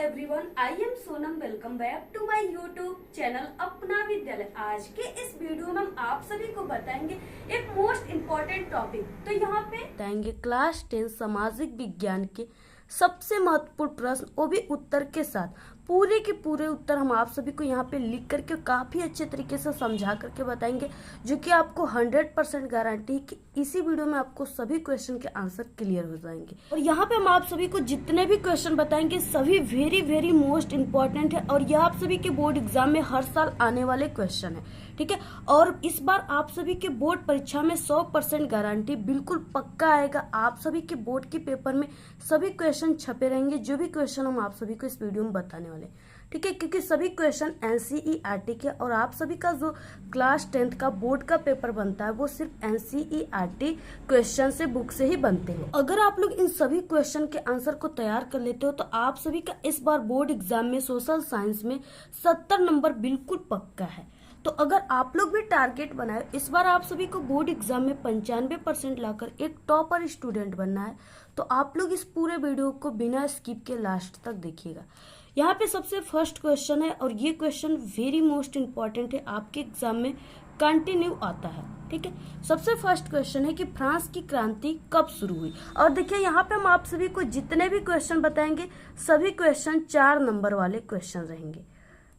Everyone, I am Sonam. Welcome back to my YouTube channel Apna Vidyalaya. आज के इस वीडियो में हम आप सभी को बताएंगे एक मोस्ट इम्पोर्टेंट टॉपिक। तो यहाँ पे बताएंगे क्लास 10 सामाजिक विज्ञान के सबसे महत्वपूर्ण प्रश्न, वो भी उत्तर के साथ। पूरे के पूरे उत्तर हम आप सभी को यहाँ पे लिख करके काफी अच्छे तरीके से समझा करके बताएंगे, जो कि आपको 100% गारंटी है कि इसी वीडियो में आपको सभी क्वेश्चन के आंसर क्लियर हो जाएंगे। और यहाँ पे हम आप सभी को जितने भी क्वेश्चन बताएंगे सभी वेरी वेरी मोस्ट इम्पोर्टेंट है, और यह आप सभी के बोर्ड एग्जाम में हर साल आने वाले क्वेश्चन है, ठीक है। और इस बार आप सभी के बोर्ड परीक्षा में 100% गारंटी बिल्कुल पक्का आएगा। आप सभी के बोर्ड के पेपर में सभी क्वेश्चन छपे रहेंगे, जो भी क्वेश्चन हम आप सभी को इस वीडियो में बताने वाले, ठीक है। क्योंकि सभी क्वेश्चन एनसीईआरटी के, और आप सभी का जो क्लास 10 का बोर्ड का पेपर बनता है वो सिर्फ एनसीईआरटी क्वेश्चन से बुक से ही बनते हैं। अगर आप लोग इन सभी क्वेश्चन के आंसर को तैयार कर लेते हो तो आप सभी का इस बार बोर्ड एग्जाम में सोशल साइंस में 70 नंबर बिल्कुल पक्का है। तो अगर आप लोग भी टारगेट बनाए, इस बार आप सभी को बोर्ड एग्जाम में 95% लाकर एक टॉपर स्टूडेंट बनना है, तो आप लोग इस पूरे वीडियो को बिना स्किप के लास्ट तक देखिएगा। यहाँ पे सबसे फर्स्ट क्वेश्चन है, और ये क्वेश्चन वेरी मोस्ट इम्पॉर्टेंट है, आपके एग्जाम में कंटिन्यू आता है, ठीक है। सबसे फर्स्ट क्वेश्चन है कि फ्रांस की क्रांति कब शुरू हुई। और देखिए यहाँ पे हम आप सभी को जितने भी क्वेश्चन बताएंगे सभी क्वेश्चन 4 नंबर वाले क्वेश्चन रहेंगे,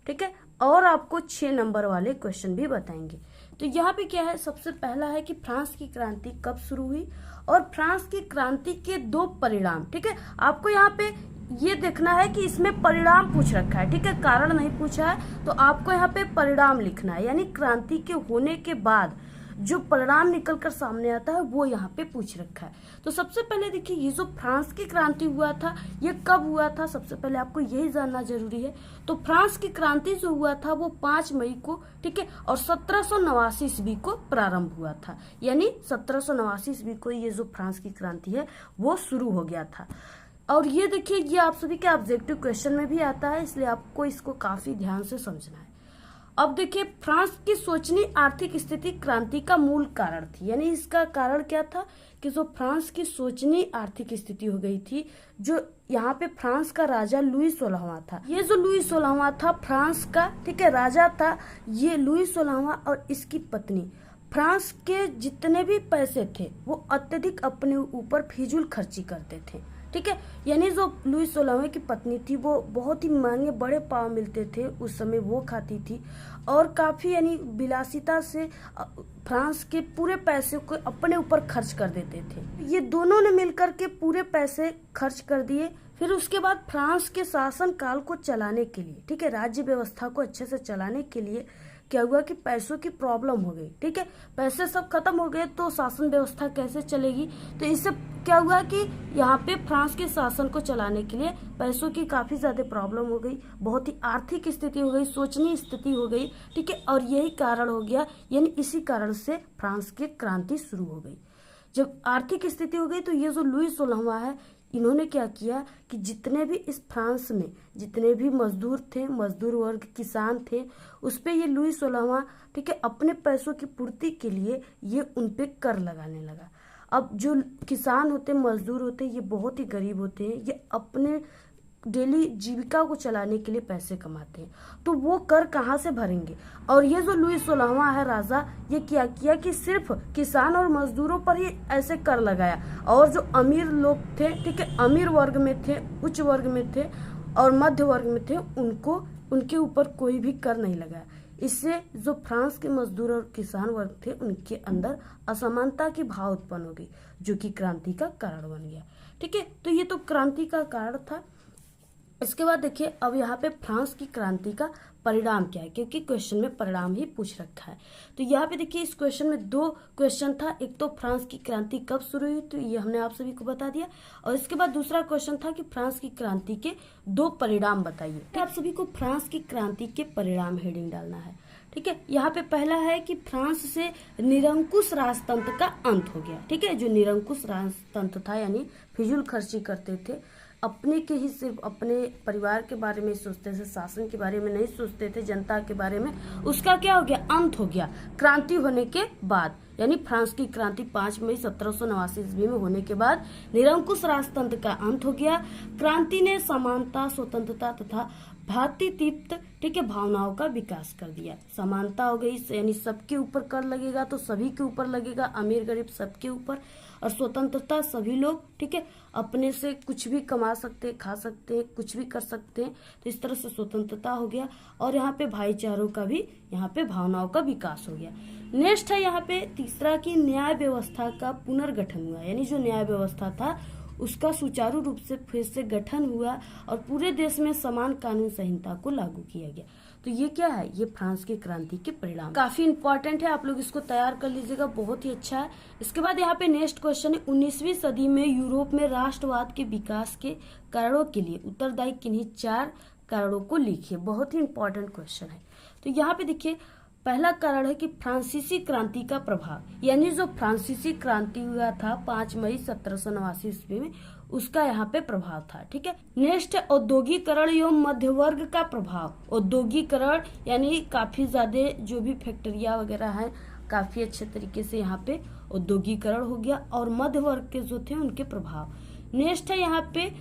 ठीक है। और आपको 6 नंबर वाले क्वेश्चन भी बताएंगे। तो यहाँ पे क्या है, सबसे पहला है कि फ्रांस की क्रांति कब शुरू हुई, और फ्रांस की क्रांति के 2 परिणाम, ठीक है। आपको यहाँ पे ये देखना है कि इसमें परिणाम पूछ रखा है, ठीक है, कारण नहीं पूछा है। तो आपको यहाँ पे परिणाम लिखना है, यानी क्रांति के होने के बाद जो परिणाम निकल कर सामने आता है वो यहाँ पे पूछ रखा है। तो सबसे पहले देखिए, ये जो फ्रांस की क्रांति हुआ था ये कब हुआ था, सबसे पहले आपको यही जानना जरूरी है। तो फ्रांस की क्रांति जो हुआ था वो 5 मई को, ठीक है, और 1789 ईस्वी को प्रारंभ हुआ था। यानी 1789 ईस्वी को ये जो फ्रांस की क्रांति है वो शुरू हो गया था। और ये देखिए, ये आप सभी के ऑब्जेक्टिव क्वेश्चन में भी आता है, इसलिए आपको इसको काफी ध्यान से समझना है। अब देखिए, फ्रांस की शोचनीय आर्थिक स्थिति क्रांति का मूल कारण थी। यानी इसका कारण क्या था कि जो फ्रांस की शोचनीय आर्थिक स्थिति हो गई थी, जो यहाँ पे फ्रांस का राजा लुई 16वां था। ये जो लुई 16वां था फ्रांस का, ठीक है, राजा था। ये लुई 16वां और इसकी पत्नी फ्रांस के जितने भी पैसे थे वो अत्यधिक अपने ऊपर फिजूल खर्ची करते थे, ठीक है। यानी जो लुई 16वें की पत्नी थी वो बहुत ही महंगे बड़े पाव मिलते थे उस समय, वो खाती थी, और काफी यानी विलासिता से फ्रांस के पूरे पैसे को अपने ऊपर खर्च कर देते थे। ये दोनों ने मिलकर के पूरे पैसे खर्च कर दिए। फिर उसके बाद फ्रांस के शासन काल को चलाने के लिए, ठीक है, राज्य व्यवस्था को अच्छे से चलाने के लिए क्या हुआ कि पैसों की प्रॉब्लम हो गई, ठीक है। पैसे सब खत्म हो गए तो शासन व्यवस्था कैसे चलेगी। तो इससे क्या हुआ कि यहाँ पे फ्रांस के शासन को चलाने के लिए पैसों की काफी ज्यादा प्रॉब्लम हो गई, बहुत ही आर्थिक स्थिति हो गई, शोचनीय स्थिति हो गई, ठीक है। और यही कारण हो गया, यानी इसी कारण से फ्रांस की क्रांति शुरू हो गई। जब आर्थिक स्थिति हो गई तो ये जो लुई 16वां है, इन्होंने क्या किया कि जितने भी इस फ्रांस में जितने भी मजदूर थे, मजदूर वर्ग, किसान थे, उस पे ये लुई 16वां, ठीक है, अपने पैसों की पूर्ति के लिए ये उन पे कर लगाने लगा। अब जो किसान होते, मजदूर होते, ये बहुत ही गरीब होते हैं, ये अपने डेली जीविका को चलाने के लिए पैसे कमाते हैं, तो वो कर कहाँ से भरेंगे। और ये जो लुई 16वां है राजा, ये क्या किया कि सिर्फ किसान और मजदूरों पर ही ऐसे कर लगाया, और जो अमीर लोग थे, ठीक है, अमीर वर्ग में थे, उच्च वर्ग में थे और मध्य वर्ग में थे, उनको उनके ऊपर कोई भी कर नहीं लगाया। इससे जो फ्रांस के मजदूर और किसान वर्ग थे उनके अंदर असमानता की भाव उत्पन्न हो गई, जो कि क्रांति का कारण बन गया, ठीक है। तो ये तो क्रांति का कारण था। इसके बाद देखिए, अब यहाँ पे फ्रांस की क्रांति का परिणाम क्या है, क्योंकि क्वेश्चन में परिणाम ही पूछ रखा है। तो यहाँ पे देखिए, इस क्वेश्चन में 2 क्वेश्चन था। एक तो फ्रांस की क्रांति कब शुरू हुई, तो ये हमने आप सभी को बता दिया। और इसके बाद दूसरा क्वेश्चन था कि फ्रांस की क्रांति के 2 परिणाम बताइए। तो आप सभी को फ्रांस की क्रांति के परिणाम हेडिंग डालना है, ठीक है। यहाँ पे पहला है कि फ्रांस से निरंकुश राजतंत्र का अंत हो गया, ठीक है। जो निरंकुश राजतंत्र था, यानी फिजूल खर्ची करते थे, अपने के ही सिर्फ अपने परिवार के बारे में सोचते थे, शासन के बारे में नहीं सोचते थे, जनता के बारे में, उसका क्या हो गया, अंत हो गया क्रांति होने के बाद। यानी फ्रांस की क्रांति 5 मई 1789 ईस्वी में होने के बाद निरंकुश राजतंत्र का अंत हो गया। क्रांति ने समानता, स्वतंत्रता तथा भ्रातृत्व, ठीक है, भावनाओं का विकास कर दिया। समानता हो गई, यानी सबके ऊपर कर लगेगा तो सभी के ऊपर लगेगा, अमीर गरीब सबके ऊपर। और स्वतंत्रता, सभी लोग, ठीक है, अपने से कुछ भी कमा सकते, खा सकते, कुछ भी कर सकते हैं। तो इस तरह से स्वतंत्रता हो गया। और यहाँ पे भाईचारों का भी, यहाँ पे भावनाओं का विकास हो गया। नेक्स्ट है यहाँ पे तीसरा की न्याय व्यवस्था का पुनर्गठन हुआ। यानी जो न्याय व्यवस्था था उसका सुचारू रूप से फिर से गठन हुआ और पूरे देश में समान कानून संहिता को लागू किया गया। तो ये क्या है, ये फ्रांस की क्रांति के परिणाम। काफी इंपॉर्टेंट है, आप लोग इसको तैयार कर लीजिएगा, बहुत ही अच्छा है। इसके बाद यहाँ पे नेक्स्ट क्वेश्चन है, 19वीं सदी में यूरोप में राष्ट्रवाद के विकास के कारणों के लिए उत्तरदायी किन्हीं 4 कारणों को लिखिए। बहुत ही इंपॉर्टेंट क्वेश्चन है। तो यहाँ पे देखिए, पहला कारण है कि फ्रांसीसी क्रांति का प्रभाव। यानी जो फ्रांसीसी क्रांति हुआ था 5 मई 1789 ईस्वी में, उसका यहाँ पे प्रभाव था, ठीक है। नेक्स्ट है औद्योगिकरण एवं मध्य वर्ग का प्रभाव। औद्योगिकरण यानी काफी ज्यादा जो भी फैक्ट्रिया वगैरह है, काफी अच्छे तरीके से यहाँ पे औद्योगिकरण हो गया। और मध्य वर्ग के जो थे उनके प्रभाव। नेक्स्ट है यहाँ पे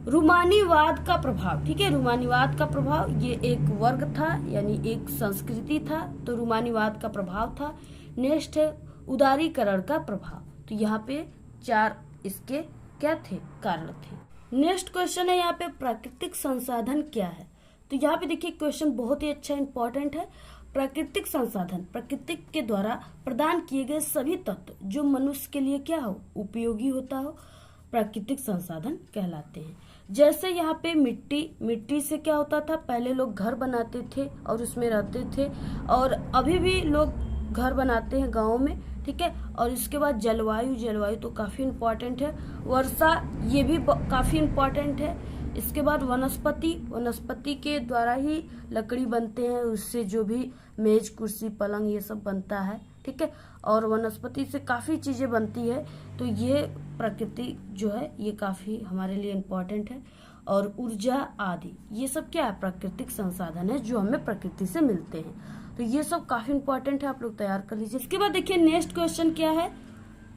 रूमानीवाद का प्रभाव, ठीक है। रूमानीवाद का प्रभाव, ये एक वर्ग था, यानी एक संस्कृति था, तो रूमानीवाद का प्रभाव था। नेक्स्ट है उदारीकरण का प्रभाव। तो यहाँ पे 4 इसके क्या थे, कारण थे। नेक्स्ट क्वेश्चन है यहाँ पे प्राकृतिक संसाधन क्या है। तो यहाँ पे देखिए क्वेश्चन बहुत ही अच्छा इंपॉर्टेंट है। प्राकृतिक संसाधन, प्रकृति के द्वारा प्रदान किए गए सभी तत्व जो मनुष्य के लिए क्या हो, उपयोगी होता हो, प्राकृतिक संसाधन कहलाते हैं। जैसे यहाँ पे मिट्टी से क्या होता था, पहले लोग घर बनाते थे और उसमें रहते थे, और अभी भी लोग घर बनाते हैं गाँव में, ठीक है। और इसके बाद जलवायु तो काफी इम्पोर्टेंट है। वर्षा, ये भी काफी इम्पोर्टेंट है। इसके बाद वनस्पति के द्वारा ही लकड़ी बनते हैं, उससे जो भी मेज, कुर्सी, पलंग ये सब बनता है, ठीक है। और वनस्पति से काफी चीजें बनती है। तो ये प्रकृति जो है ये काफी हमारे लिए इम्पोर्टेंट है। और ऊर्जा आदि, ये सब क्या है, प्राकृतिक संसाधन है जो हमें प्रकृति से मिलते हैं। तो ये सब काफी इम्पोर्टेंट है, आप लोग तैयार कर लीजिए। इसके बाद देखिए नेक्स्ट क्वेश्चन क्या है।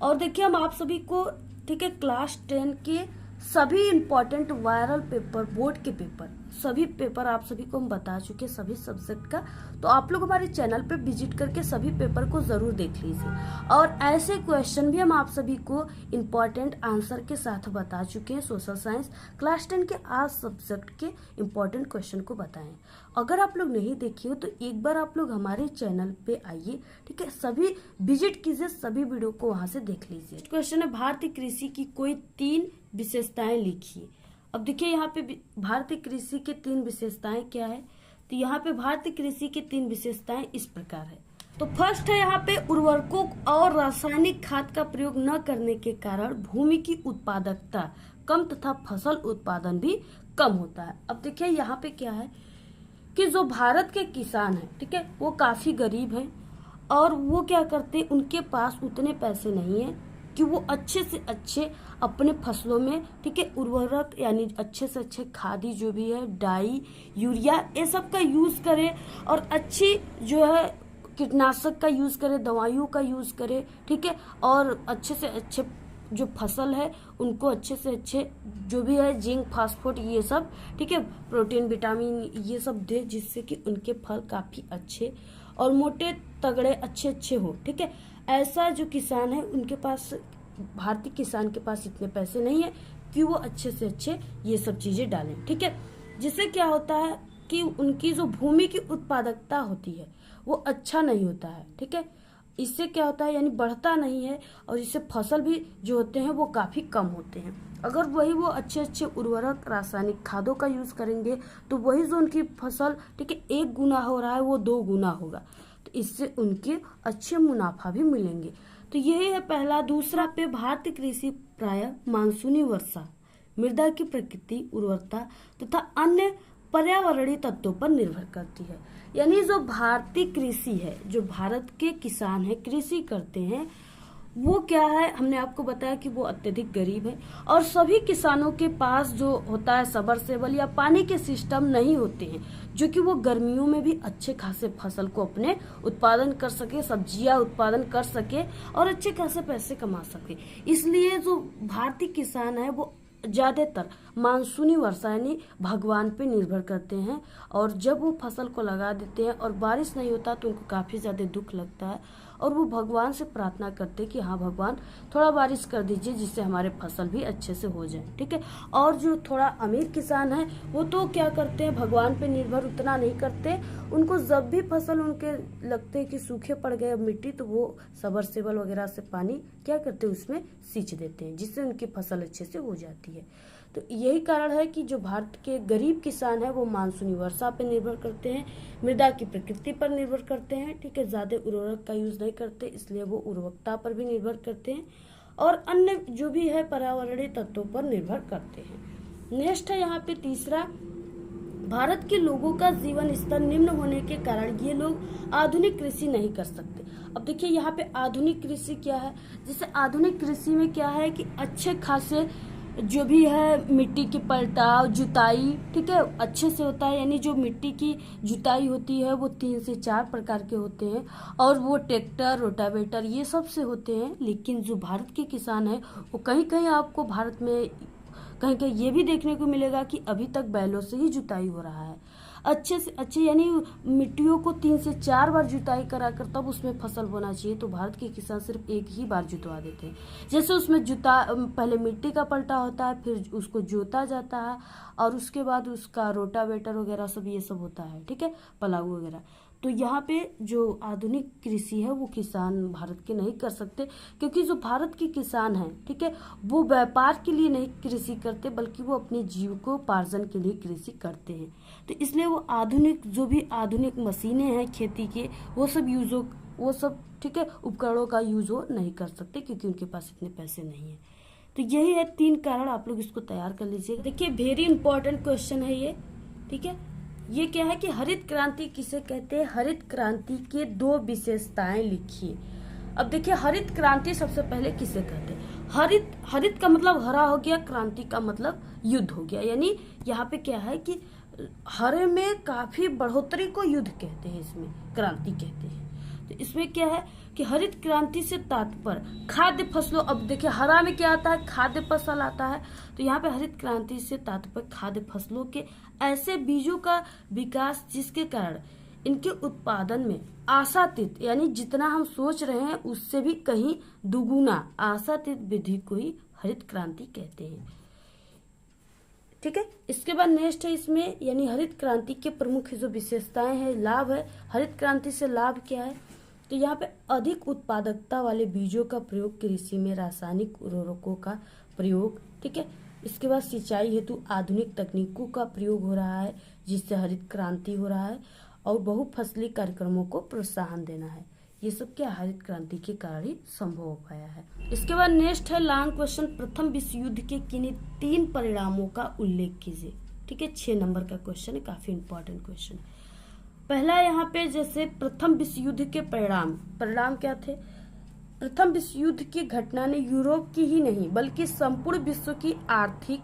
और देखिए हम आप सभी को, ठीक है, क्लास 10 के सभी इंपॉर्टेंट वायरल पेपर, बोर्ड के पेपर, सभी पेपर आप सभी को हम बता चुके, सभी सब्जेक्ट का। तो आप लोग हमारे चैनल पे विजिट करके सभी पेपर को जरूर देख लीजिए। और ऐसे क्वेश्चन भी हम आप सभी को इंपॉर्टेंट आंसर के साथ बता चुके हैं। सोशल साइंस क्लास 10 के 8 सब्जेक्ट के इंपॉर्टेंट क्वेश्चन को बताएं। अगर आप लोग नहीं देखे हो तो एक बार आप लोग हमारे चैनल पे आइए, ठीक है, सभी विजिट कीजिए, सभी वीडियो को वहां से देख लीजिए। क्वेश्चन है, भारतीय कृषि की कोई 3 विशेषताएं लिखिए। अब देखिए यहाँ पे भारतीय कृषि के 3 विशेषताएं क्या है। तो यहाँ पे भारतीय कृषि की 3 विशेषताएं इस प्रकार है। तो फर्स्ट है यहाँ पे उर्वरकों और रासायनिक खाद का प्रयोग न करने के कारण भूमि की उत्पादकता कम तथा फसल उत्पादन भी कम होता है। अब देखिए यहाँ पे क्या है कि जो भारत के किसान है, ठीक है, वो काफी गरीब हैं और वो क्या करते हैं, उनके पास उतने पैसे नहीं है कि वो अच्छे से अच्छे अपने फसलों में, ठीक है, उर्वरक यानी अच्छे से अच्छे खादी जो भी है, डाई, यूरिया, ये सब का यूज करे और अच्छी जो है कीटनाशक का यूज करे, दवाइयों का यूज करे, ठीक है, और अच्छे से अच्छे जो फसल है उनको अच्छे से अच्छे जो भी है जिंक, फास्फोट, ये सब, ठीक है, प्रोटीन, विटामिन, ये सब दे, जिससे कि उनके फल काफी अच्छे और मोटे तगड़े अच्छे हो, ठीक है। ऐसा जो किसान है उनके पास, भारतीय किसान के पास इतने पैसे नहीं है कि वो अच्छे से अच्छे ये सब चीजें डालें, ठीक है। जिससे क्या होता है कि उनकी जो भूमि की उत्पादकता होती है वो अच्छा नहीं होता है, ठीक है। इससे क्या होता है, यानी बढ़ता नहीं है और इससे फसल भी जो होते हैं वो काफी कम होते हैं। अगर वही वो अच्छे उर्वरक, रासायनिक खादों का यूज करेंगे तो वही जो उनकी फसल, ठीक है, 1 गुना हो रहा है वो 2 गुना होगा। तो इससे उनके अच्छे मुनाफा भी मिलेंगे। तो यही है पहला। दूसरा पे भारतीय कृषि प्रायः मानसूनी वर्षा, मृदा की प्रकृति, उर्वरता तथा अन्य पर्यावरणीय तत्वों पर निर्भर करती है। यानी जो भारतीय कृषि है, जो भारत के किसान है, कृषि करते हैं, वो क्या है, हमने आपको बताया कि वो अत्यधिक गरीब है और सभी किसानों के पास जो होता है सबमर्सिबल या पानी के सिस्टम नहीं होते हैं, जो कि वो गर्मियों में भी अच्छे खासे फसल को अपने उत्पादन कर सके, सब्जियां उत्पादन कर सके और अच्छे खासे पैसे कमा सके। इसलिए जो भारतीय किसान है वो ज्यादातर मानसूनी वर्षा यानी भगवान पे निर्भर करते हैं, और जब वो फसल को लगा देते हैं और बारिश नहीं होता तो उनको काफी ज्यादा दुख लगता है और वो भगवान से प्रार्थना करते हैं कि हाँ भगवान थोड़ा बारिश कर दीजिए जिससे हमारे फसल भी अच्छे से हो जाए। ठीक है। और जो थोड़ा अमीर किसान है वो तो क्या करते हैं, भगवान पे निर्भर उतना नहीं करते, उनको जब भी फसल उनके लगते हैं कि सूखे पड़ गए अब मिट्टी, तो वो सबमर्सिबल वगैरह से पानी क्या करते हैं उसमें सींच देते हैं, जिससे उनकी फसल अच्छे से हो जाती है। तो यही कारण है कि जो भारत के गरीब किसान है वो मानसूनी वर्षा पर निर्भर करते हैं, मृदा की प्रकृति पर निर्भर करते हैं। ठीक है। ज्यादा उर्वरक का यूज नहीं करते, इसलिए वो उर्वरकता पर भी निर्भर करते हैं और अन्य जो भी है पर्यावरणीय तत्वों पर निर्भर करते हैं। नेक्स्ट है यहाँ पे तीसरा, भारत के लोगों का जीवन स्तर निम्न होने के कारण ये लोग आधुनिक कृषि नहीं कर सकते। अब देखिए यहाँ पे आधुनिक कृषि क्या है, जैसे आधुनिक कृषि में क्या है कि अच्छे खासे जो भी है मिट्टी की पलटाव जुताई, ठीक है, अच्छे से होता है। यानी जो मिट्टी की जुताई होती है वो 3 से 4 प्रकार के होते हैं और वो ट्रैक्टर, रोटावेटर ये सब से होते हैं। लेकिन जो भारत के किसान है वो कहीं कहीं आपको भारत में कहीं कहीं ये भी देखने को मिलेगा कि अभी तक बैलों से ही जुताई हो रहा है, अच्छे से अच्छे, यानी मिट्टियों को 3 से 4 बार जुताई कराकर तब उसमें फसल बोना चाहिए। तो भारत के किसान सिर्फ एक ही बार जुतवा देते हैं। जैसे उसमें पहले मिट्टी का पलटा होता है, फिर उसको जोता जाता है और उसके बाद उसका रोटावेटर वगैरह सब ये सब होता है। ठीक है, पलाऊ वगैरह। तो यहाँ पे जो आधुनिक कृषि है वो किसान भारत के नहीं कर सकते, क्योंकि जो भारत के किसान हैं, ठीक है, वो व्यापार के लिए नहीं कृषि करते बल्कि वो अपने जीविकोपार्जन के लिए कृषि करते हैं। तो इसलिए वो आधुनिक जो भी आधुनिक मशीनें हैं खेती के वो सब ठीक है उपकरणों का यूज वो नहीं कर सकते, क्योंकि उनके पास इतने पैसे नहीं है। तो यही है 3 कारण, आप लोग इसको तैयार कर लीजिए। देखिए वेरी इंपॉर्टेंट क्वेश्चन है ये। ठीक है, ये क्या है कि हरित क्रांति किसे कहते हैं, हरित क्रांति के 2 विशेषताएं लिखिए। अब देखिए हरित क्रांति सबसे पहले किसे कहते हैं, हरित का मतलब हरा हो गया, क्रांति का मतलब युद्ध हो गया। यानी यहाँ पे क्या है कि हरे में काफी बढ़ोतरी को युद्ध कहते हैं, इसमें क्रांति कहते हैं। तो इसमें क्या है कि हरित क्रांति से तात्पर्य खाद्य फसलों, अब देखिए हरा में क्या आता है, खाद्य फसल आता है। तो यहाँ पे हरित क्रांति से तात्पर्य खाद्य फसलों के ऐसे बीजों का विकास जिसके कारण इनके उत्पादन में आशातीत, यानी जितना हम सोच रहे हैं उससे भी कहीं दुगुना आशातीत वृद्धि को ही हरित क्रांति कहते हैं। ठीक है, इसके बाद नेक्स्ट है इसमें, यानी हरित क्रांति के प्रमुख जो विशेषताएं हैं, लाभ है। हरित क्रांति से लाभ क्या है, तो यहाँ पे अधिक उत्पादकता वाले बीजों का प्रयोग, कृषि में रासायनिक उर्वरकों का प्रयोग, ठीक है। इसके बाद सिंचाई हेतु आधुनिक तकनीकों का प्रयोग हो रहा है जिससे हरित क्रांति हो रहा है, और बहुफसली कार्यक्रमों को प्रोत्साहन देना है। ये सब क्या हरित क्रांति के कारण ही संभव हो पाया है। इसके बाद नेक्स्ट है लॉन्ग क्वेश्चन, प्रथम विश्व युद्ध के किन्हीं 3 परिणामों का उल्लेख कीजिए। ठीक है, 6 नंबर का क्वेश्चन है, काफी इंपॉर्टेंट क्वेश्चन है। पहला यहाँ पे जैसे प्रथम विश्व युद्ध के परिणाम क्या थे, प्रथम विश्व युद्ध की घटना ने यूरोप की ही नहीं बल्कि संपूर्ण विश्व की आर्थिक,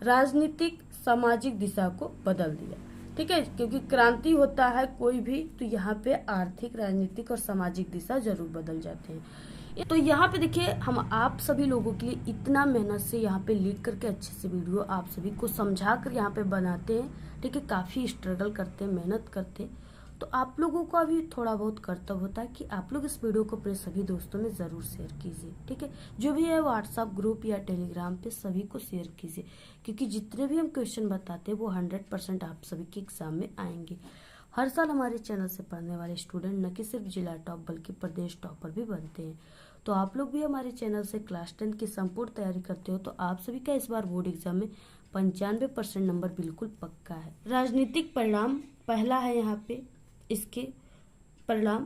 राजनीतिक, सामाजिक दिशा को बदल दिया। ठीक है, क्योंकि क्रांति होता है कोई भी तो यहाँ पे आर्थिक, राजनीतिक और सामाजिक दिशा जरूर बदल जाते हैं। तो यहाँ पे देखिए हम आप सभी लोगों के लिए इतना मेहनत से यहाँ पे लिख करके अच्छे से वीडियो आप सभी को समझा कर यहाँ पे बनाते हैं। ठीक है, काफी स्ट्रगल करते हैं, मेहनत करते हैं। तो आप लोगों का भी थोड़ा बहुत कर्तव्य होता है कि आप लोग इस वीडियो को अपने सभी दोस्तों में जरूर शेयर कीजिए। ठीक है, जो भी है व्हाट्सएप ग्रुप या टेलीग्राम पे सभी को शेयर कीजिए, क्योंकि जितने भी हम क्वेश्चन बताते हैं वो 100% आप सभी के एग्जाम में आएंगे। हर साल हमारे चैनल से पढ़ने वाले स्टूडेंट न कि सिर्फ जिला टॉप बल्कि प्रदेश टॉपर भी बनते हैं। तो आप लोग भी हमारे चैनल से क्लास 10 की संपूर्ण तैयारी करते हो तो आप सभी का इस बार बोर्ड एग्जाम में 95% नंबर बिल्कुल पक्का है। राजनीतिक परिणाम पहला है यहाँ पे इसके परिणाम,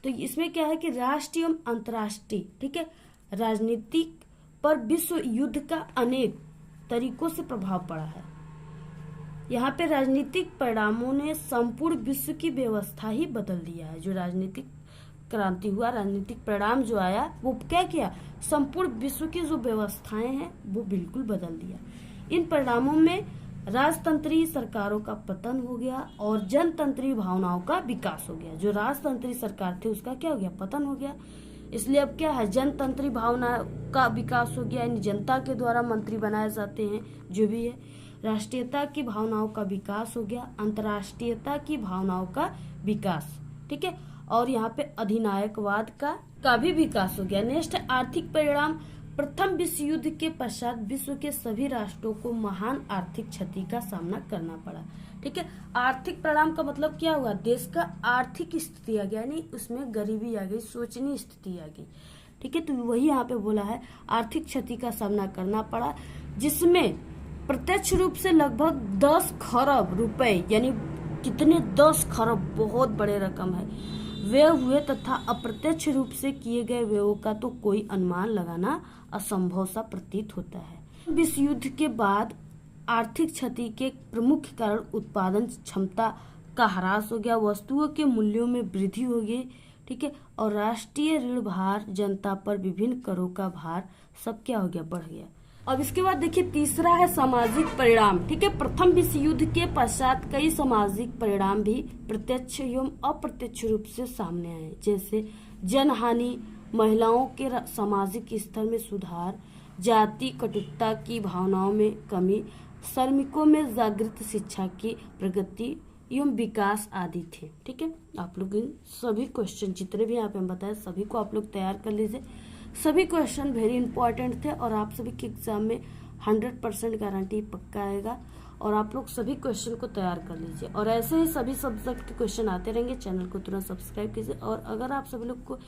तो इसमें क्या है कि राष्ट्रीय एवं अंतर्राष्ट्रीय, ठीक है, राजनीतिक पर विश्व युद्ध का अनेक तरीकों से प्रभाव पड़ा है। यहाँ पे राजनीतिक परिणामों ने संपूर्ण विश्व की व्यवस्था ही बदल दिया है। जो राजनीतिक क्रांति हुआ, राजनीतिक परिणाम जो आया वो क्या किया, संपूर्ण विश्व की जो व्यवस्थाएं हैं वो बिल्कुल बदल दिया। इन परिणामों में राजतंत्री सरकारों का पतन हो गया और जनतंत्री भावनाओं का विकास हो गया। जो राजतंत्री सरकार थी उसका क्या हो गया, पतन हो गया। इसलिए अब क्या है, जनतंत्री भावना का विकास हो गया, यानी जनता के द्वारा मंत्री बनाए जाते हैं जो भी है। राष्ट्रीयता की भावनाओं का विकास हो गया, अंतर्राष्ट्रीयता की भावनाओं का विकास, ठीक है। और यहाँ पे अधिनायकवाद का भी विकास हो गया। नेक्स्ट, आर्थिक परिणाम। प्रथम विश्व युद्ध के पश्चात विश्व के सभी राष्ट्रों को महान आर्थिक क्षति का सामना करना पड़ा, ठीक है। आर्थिक परिणाम का मतलब क्या हुआ, देश का आर्थिक स्थिति आ गया, यानी उसमें गरीबी आ गई, शोचनीय स्थिति आ गई, ठीक है। तो वही यहाँ पे बोला है, आर्थिक क्षति का सामना करना पड़ा, जिसमें प्रत्यक्ष रूप से लगभग 10 खरब रुपए, यानी कितने, 10 खरब, बहुत बड़े रकम है, व्यय हुए तथा अप्रत्यक्ष रूप से किए गए व्ययों का तो कोई अनुमान लगाना असंभव सा प्रतीत होता है। विश्व युद्ध के बाद आर्थिक क्षति के प्रमुख कारण उत्पादन क्षमता का ह्रास हो गया, वस्तुओं के मूल्यों में वृद्धि हो गई, ठीक है। और राष्ट्रीय ऋण भार, जनता पर विभिन्न करों का भार, सब क्या हो गया, बढ़ गया। अब इसके बाद देखिए तीसरा है सामाजिक परिणाम, ठीक है। प्रथम विश्व युद्ध के पश्चात कई सामाजिक परिणाम भी प्रत्यक्ष एवं अप्रत्यक्ष रूप से सामने आए, जैसे जनहानि, महिलाओं के सामाजिक स्तर में सुधार, जाति कटुता की भावनाओं में कमी, श्रमिकों में जागृत शिक्षा की प्रगति एवं विकास आदि थे, ठीक है। आप लोग इन सभी क्वेश्चन जितने भी यहाँ पे हम बताए सभी को आप लोग तैयार कर लीजिए। सभी क्वेश्चन वेरी इंपॉर्टेंट थे और आप सभी के एग्जाम में 100% गारंटी पक्का आएगा, और आप लोग सभी क्वेश्चन को तैयार कर लीजिए। और ऐसे ही सभी सब्जेक्ट के क्वेश्चन आते रहेंगे, चैनल को तुरंत सब्सक्राइब कीजिए। और अगर आप सभी लोग को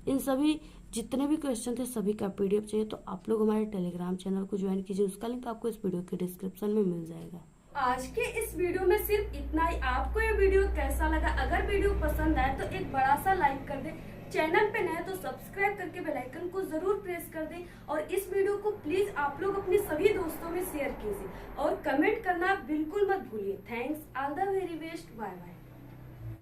इन सभी जितने भी क्वेश्चन थे सभी का PDF चाहिए तो आप लोग हमारे टेलीग्राम चैनल को ज्वाइन कीजिए, उसका लिंक आपको इस वीडियो के डिस्क्रिप्शन में मिल जाएगा। आज के इस वीडियो में सिर्फ इतना ही। आपको ये वीडियो कैसा लगा, अगर वीडियो पसंद आए तो एक बड़ा सा लाइक कर दे, चैनल पे नए तो सब्सक्राइब करके बेल आइकन को जरूर प्रेस कर दें, और इस वीडियो को प्लीज आप लोग अपने सभी दोस्तों में शेयर कीजिए और कमेंट करना बिल्कुल मत भूलिए। Thanks, all the very best, bye bye.